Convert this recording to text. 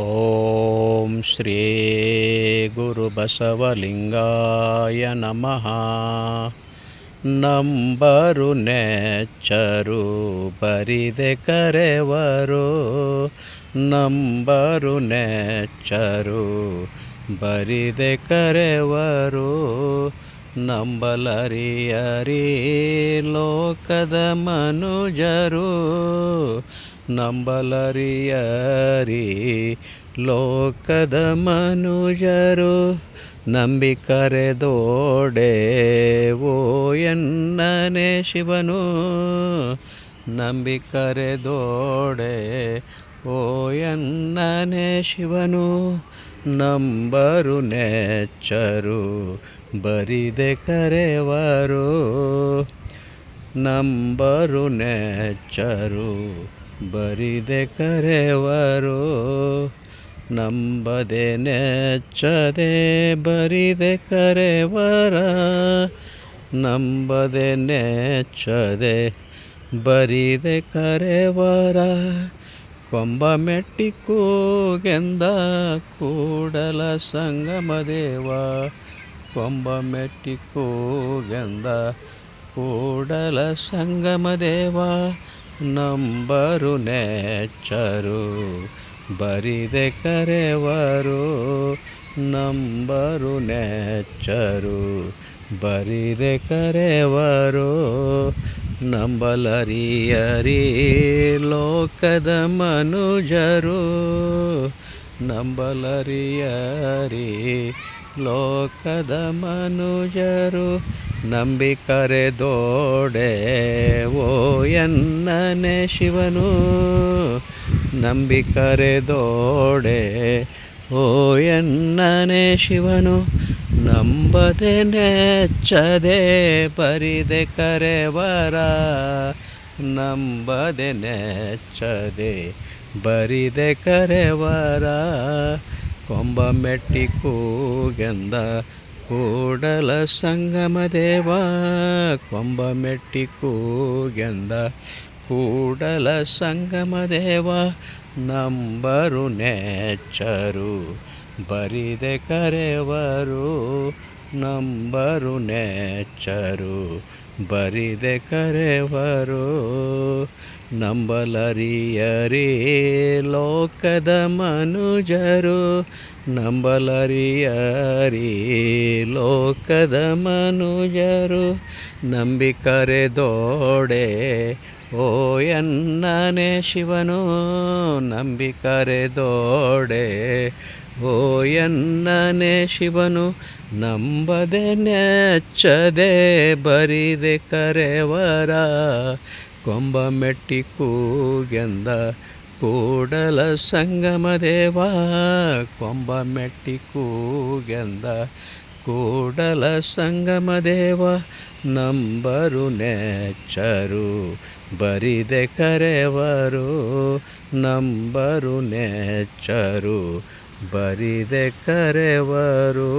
ಓಂ ಶ್ರೀ ಗುರು ಬಸವಲಿಂಗಾಯ ನಮಃ. ನಂಬರು ನೆಚ್ಚರು ಬರಿದೆ ಕರೆವರು, ನಂಬರು ನೆಚ್ಚರು ಬರಿದೆ ಕರೆವರು. ನಂಬಲರಿಯರಿ ಲೋಕದ ಮನುಜರು, ನಂಬಲರಿಯರಿ ಲೋಕದ ಮನುಜರು. ನಂಬಿ ಕರೆದೋಡೆ ಓ ಎನ್ನನೆ ಶಿವನು, ನಂಬಿ ಕರೆದೋಡೆ ಓ ಎನ್ನನೆ ಶಿವನು. ನಂಬರು ನೆಚ್ಚರು ಬರಿದೆ ಕರೆವರು, ನಂಬರು ನೆಚ್ಚರು ಬರಿದೆ ಕರೆವರು. ನಂಬದೆ ನೆಚ್ಚದೆ ಬರಿದೆ ಕರೆವರ, ನಂಬದೆ ನೆಚ್ಚದೆ ಬರಿದೆ ಕರೆವರ. ಕೊಂಬ ಮೆಟ್ಟಿ ಕೂಗೆಂದ ಕೂಡಲ ಸಂಗಮದೇವ, ಕೊಂಬ ಮೆಟ್ಟಿ ಕೂಗೆಂದ ಕೂಡಲ ಸಂಗಮದೇವ. ನಂಬರು ನೆಚ್ಚರು ಬರಿದೆ ಕರೆವರು, ನಂಬರು ನೆಚ್ಚರು ಬರಿದೆ ಕರೆವರು. ನಂಬಲರಿಯರಿ ಲೋಕದ ಮನುಜರು, ನಂಬಲರಿಯರಿ ಲೋಕದ ಮನುಜರು. ನಂಬಿ ಕರೆದೋಡೆ ಓ ಎನ್ನನೆ ಶಿವನು, ನಂಬಿ ಕರೆದೋಡೆ ಓ ಎನ್ನನೆ ಶಿವನು. ನಂಬದೆ ನೆಚ್ಚದೆ ಬರಿದೆ ಕರೆವರ, ನಂಬದೆ ನೆಚ್ಚದೆ ಬರಿದೆ ಕರೆವರ. ಕೊಂಬ ಮೆಟ್ಟಿ ಕೂಗೆಂದ ಕೂಡಲ ಸಂಗಮದೇವ, ಕೊಂಬ ಮೆಟ್ಟಿ ಕೂಗೆಂದ ಕೂಡಲ ಸಂಗಮದೇವ. ನಂಬರು ನೆಚ್ಚರು ಬರಿದೆ ಕರೆವರು, ನಂಬರು ನೆಚ್ಚರು ಬರಿದೆ ಕರೆವರು. ನಂಬಲರಿಯರಿ ಲೋಕದ ಮನುಜರು, ನಂಬಲರಿಯರಿ ಲೋಕದ ಮನುಜರು. ನಂಬಿ ಕರೆದೋಡೆ ಓ ಎನ್ನನೆ ಶಿವನು, ನಂಬಿ ಕರೆದೋಡೆ ಓ ಎನ್ನನೆ ಶಿವನು. ನಂಬದೆ ನೆಚ್ಚದೆ ಬರಿದೆ ಕರೆವರ, ಕೊಂಬ ಮೆಟ್ಟಿ ಕೂಗೆಂದ ಕೂಡಲ ಸಂಗಮದೇವ, ಕೊಂಬ ಮೆಟ್ಟಿ ಕೂಗೆಂದ ಕೂಡಲ ಸಂಗಮದೇವ. ನಂಬರು ನೆಚ್ಚರು ಬರಿದೆ ಕರೆವರು, ನಂಬರು ನೆಚ್ಚರು ಬರಿದೆ ಕರೆವರು.